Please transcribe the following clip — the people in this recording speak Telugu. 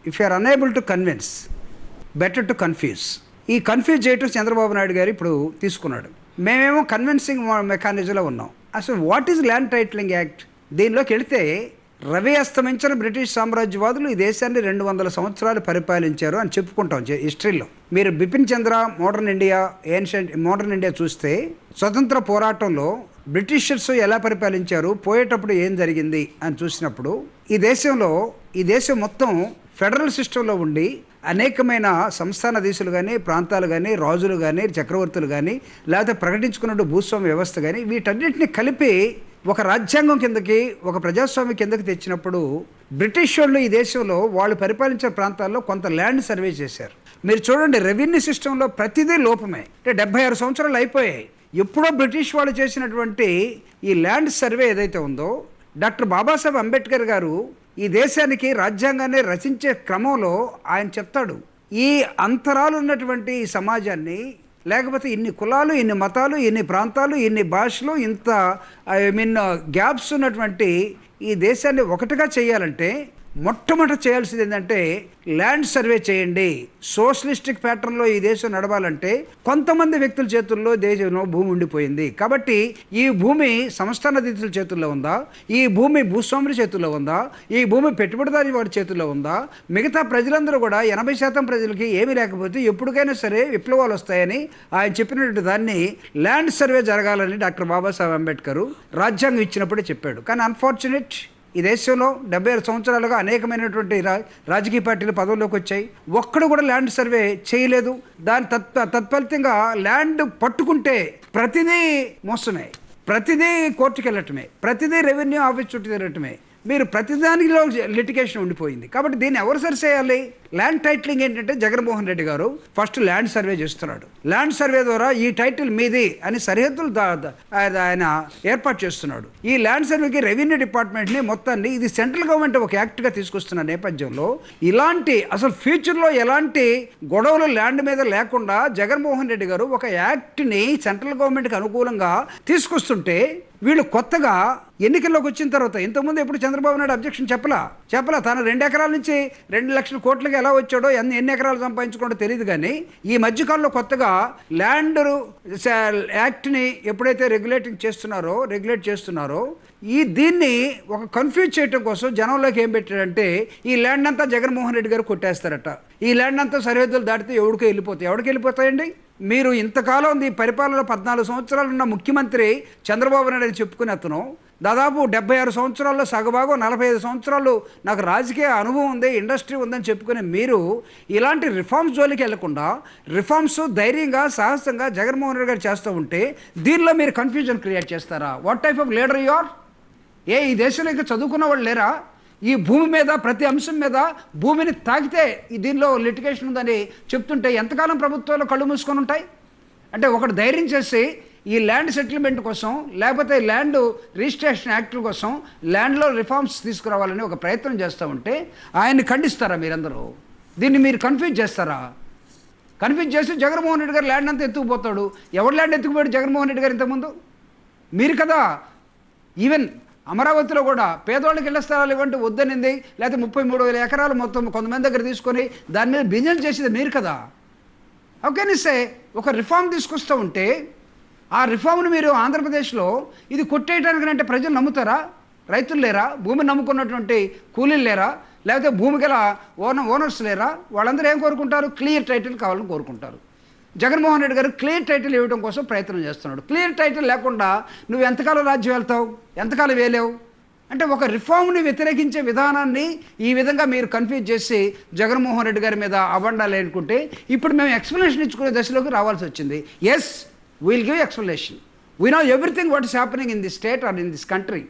If you are unable to convince better to confuse. ఈ కన్ఫ్యూజ్ చేయటం చంద్రబాబు నాయుడు గారు ఇప్పుడు తీసుకున్నాడు. మేమేమో కన్విన్సింగ్ మెకానిజంలో ఉన్నాం. అసలు what is land titling act? దీనిలోకి వెళితే రవి అస్తమించిన బ్రిటిష్ సామ్రాజ్యవాదులు ఈ దేశాన్ని 200 సంవత్సరాలు పరిపాలించారు అని చెప్పుకుంటాం హిస్టరీలో. మీరు బిపిన్ చంద్ర మోడర్న్ ఇండియా చూస్తే స్వతంత్ర పోరాటంలో బ్రిటిషర్స్ ఎలా పరిపాలించారు, పోయేటప్పుడు ఏం జరిగింది అని చూసినప్పుడు ఈ దేశం మొత్తం ఫెడరల్ సిస్టంలో ఉండి అనేకమైన సంస్థానాధీశులు కానీ, ప్రాంతాలు కానీ, రాజులు కానీ, చక్రవర్తులు కానీ, లేకపోతే ప్రకటించుకున్నట్టు భూస్వామ్య వ్యవస్థ కానీ, వీటన్నిటిని కలిపి ఒక రాజ్యాంగం కిందకి, ఒక ప్రజాస్వామ్యం కిందకి తెచ్చినప్పుడు బ్రిటిష్ వాళ్ళు ఈ దేశంలో వాళ్ళు పరిపాలించే ప్రాంతాల్లో కొంత ల్యాండ్ సర్వే చేశారు. మీరు చూడండి, రెవెన్యూ సిస్టంలో ప్రతిదీ లోపమే. అంటే 76 సంవత్సరాలు అయిపోయాయి. ఎప్పుడో బ్రిటిష్ వాళ్ళు చేసినటువంటి ఈ ల్యాండ్ సర్వే ఏదైతే ఉందో, డాక్టర్ బాబాసాహెబ్ అంబేద్కర్ గారు ఈ దేశానికి రాజ్యాంగాన్ని రచించే క్రమంలో ఆయన చెప్తాడు, ఈ అంతరాలు ఉన్నటువంటి ఈ సమాజాన్ని, లేకపోతే ఇన్ని కులాలు, ఇన్ని మతాలు, ఇన్ని ప్రాంతాలు, ఇన్ని భాషలు, ఇంత గ్యాప్స్ ఉన్నటువంటి ఈ దేశాన్ని ఒకటిగా చేయాలంటే మొట్టమొదట చేయాల్సింది ఏంటంటే ల్యాండ్ సర్వే చేయండి. సోషలిస్టిక్ ప్యాటర్న్లో ఈ దేశం నడవాలంటే కొంతమంది వ్యక్తుల చేతుల్లో దేశంలో భూమి ఉండిపోయింది. కాబట్టి ఈ భూమి సంస్థానాధీశుల చేతుల్లో ఉందా, ఈ భూమి భూస్వాముల చేతుల్లో ఉందా, ఈ భూమి పెట్టుబడిదారి వాడి చేతుల్లో ఉందా, మిగతా ప్రజలందరూ కూడా 80% ప్రజలకి ఏమీ లేకపోతే ఎప్పటికైనా సరే విప్లవాలు వస్తాయని ఆయన చెప్పినటువంటి దాన్ని ల్యాండ్ సర్వే జరగాలని డాక్టర్ బాబాసాహెబ్ అంబేద్కర్ రాజ్యాంగం ఇచ్చినప్పుడే చెప్పాడు. కానీ అన్ఫార్చునేట్, ఈ దేశంలో 76 సంవత్సరాలుగా అనేకమైనటువంటి రాజకీయ పార్టీలు పదవుల్లోకి వచ్చాయి. ఒక్కడు కూడా ల్యాండ్ సర్వే చేయలేదు. దాని తత్ఫలితంగా ల్యాండ్ పట్టుకుంటే ప్రతిదీ మోసమే, ప్రతిదీ కోర్టుకు వెళ్ళటమే, ప్రతిదీ రెవెన్యూ ఆఫీస్ చుట్టూ తిరగటమే. మీరు ప్రతిదానిలో లిటిగేషన్ ఉండిపోయింది. కాబట్టి దీన్ని ఎవరు సరి చేయాలి? ల్యాండ్ టైటిలింగ్ ఏంటంటే జగన్మోహన్ రెడ్డి గారు ఫస్ట్ ల్యాండ్ సర్వే చేస్తున్నాడు. ల్యాండ్ సర్వే ద్వారా ఈ టైటిల్ మీది అని సరిహద్దులు ఆయన ఏర్పాటు చేస్తున్నాడు. ఈ ల్యాండ్ సర్వేకి రెవెన్యూ డిపార్ట్మెంట్ని మొత్తాన్ని ఇది సెంట్రల్ గవర్నమెంట్ ఒక యాక్ట్గా తీసుకొస్తున్న నేపథ్యంలో ఇలాంటి అసలు ఫ్యూచర్లో ఎలాంటి గొడవలు ల్యాండ్ మీద లేకుండా జగన్మోహన్ రెడ్డి గారు ఒక యాక్ట్ని సెంట్రల్ గవర్నమెంట్కి అనుకూలంగా తీసుకొస్తుంటే వీళ్ళు కొత్తగా ఎన్నికల్లోకి వచ్చిన తర్వాత, ఇంతకుముందు ఎప్పుడు చంద్రబాబు నాయుడు అబ్జెక్షన్ చెప్పలా. తను 2 ఎకరాల నుంచి 2 లక్షల కోట్లకి ఎలా వచ్చాడో, ఎన్ని ఎకరాలు సంపాదించుకోవడో తెలియదు. కానీ ఈ మధ్యకాలంలో కొత్తగా ల్యాండ్ యాక్ట్ని ఎప్పుడైతే రెగ్యులేట్ చేస్తున్నారో దీన్ని ఒక కన్ఫ్యూజ్ చేయడం కోసం జనంలోకి ఏం పెట్టాడంటే ఈ ల్యాండ్ అంతా జగన్మోహన్ రెడ్డి గారు కొట్టేస్తారట. ఈ ల్యాండ్ అంతా సరిహద్దులు దాటితే ఎవరికి వెళ్ళిపోతాయండి? మీరు ఇంతకాలం ఉంది పరిపాలనలో 14 సంవత్సరాలు ఉన్న ముఖ్యమంత్రి చంద్రబాబు నాయుడు అని చెప్పుకుని అతను దాదాపు 76 సంవత్సరాల్లో సగభాగం 45 సంవత్సరాలు నాకు రాజకీయ అనుభవం ఉంది, ఇండస్ట్రీ ఉందని చెప్పుకునే మీరు ఇలాంటి రిఫార్మ్స్ జోలికి వెళ్లకుండా రిఫార్మ్స్ ధైర్యంగా సాహసంగా జగన్మోహన్ రెడ్డి గారు చేస్తూ ఉంటే దీనిలో మీరు కన్ఫ్యూజన్ క్రియేట్ చేస్తారా? What type of leader you are? ఈ దేశంలో ఇంకా చదువుకున్న వాళ్ళు లేరా? ఈ భూమి మీద ప్రతి అంశం మీద భూమిని తాకితే దీనిలో లిటిగేషన్ ఉందని చెప్తుంటే ఎంతకాలం ప్రభుత్వాలు కళ్ళు మూసుకొని ఉంటాయి? అంటే ఒకటి ధైర్యం చేసి ఈ ల్యాండ్ సెటిల్మెంట్ కోసం, లేకపోతే ల్యాండ్ రిజిస్ట్రేషన్ యాక్ట్ కోసం ల్యాండ్లో రిఫార్మ్స్ తీసుకురావాలని ఒక ప్రయత్నం చేస్తూ ఉంటే ఆయన్ని ఖండిస్తారా మీరందరూ? దీన్ని మీరు కన్ఫ్యూజ్ చేస్తారా? కన్ఫ్యూజ్ చేసి జగన్మోహన్ రెడ్డి గారు ల్యాండ్ అంతా ఎత్తుకుపోతాడు. ఎవరు ల్యాండ్ ఎత్తుకుపోయాడు జగన్మోహన్ రెడ్డి గారు ఇంతకుముందు? మీరు కదా. ఈవెన్ అమరావతిలో కూడా పేదవాళ్ళకి ఇళ్ల స్థలాలు ఇవ్వండి వద్దనింది, లేకపోతే 33,000 ఎకరాలు మొత్తం కొంతమంది దగ్గర తీసుకొని దాని మీద బిజినెస్ చేసేది మీరు కదా. ఓకేనిస్తే ఒక రిఫార్మ్ తీసుకొస్తూ ఉంటే ఆ రిఫార్మ్ను మీరు ఆంధ్రప్రదేశ్లో ఇది కొట్టేయడానికి అంటే ప్రజలు నమ్ముతారా? రైతులు లేరా? భూమిని నమ్ముకున్నటువంటి కూలీలు లేరా? లేకపోతే భూమి గల ఓనర్స్ లేరా? వాళ్ళందరూ ఏం కోరుకుంటారు? క్లియర్ టైటిల్ కావాలని కోరుకుంటారు. జగన్మోహన్ రెడ్డి గారు క్లియర్ టైటిల్ ఇవ్వడం కోసం ప్రయత్నం చేస్తున్నాడు. క్లియర్ టైటిల్ లేకుండా నువ్వు ఎంతకాలం రాజ్యం వెళ్తావు, ఎంతకాలం వేలేవు? అంటే ఒక రిఫార్మ్ని వ్యతిరేకించే విధానాన్ని ఈ విధంగా మీరు కన్ఫ్యూజ్ చేసి జగన్మోహన్ రెడ్డి గారి మీద అబండాలి అనుకుంటే ఇప్పుడు మేము ఎక్స్ప్లెనేషన్ ఇచ్చుకునే దశలోకి రావాల్సి వచ్చింది. Yes, we'll give explanation. We know everything what is happening in this state or in this country.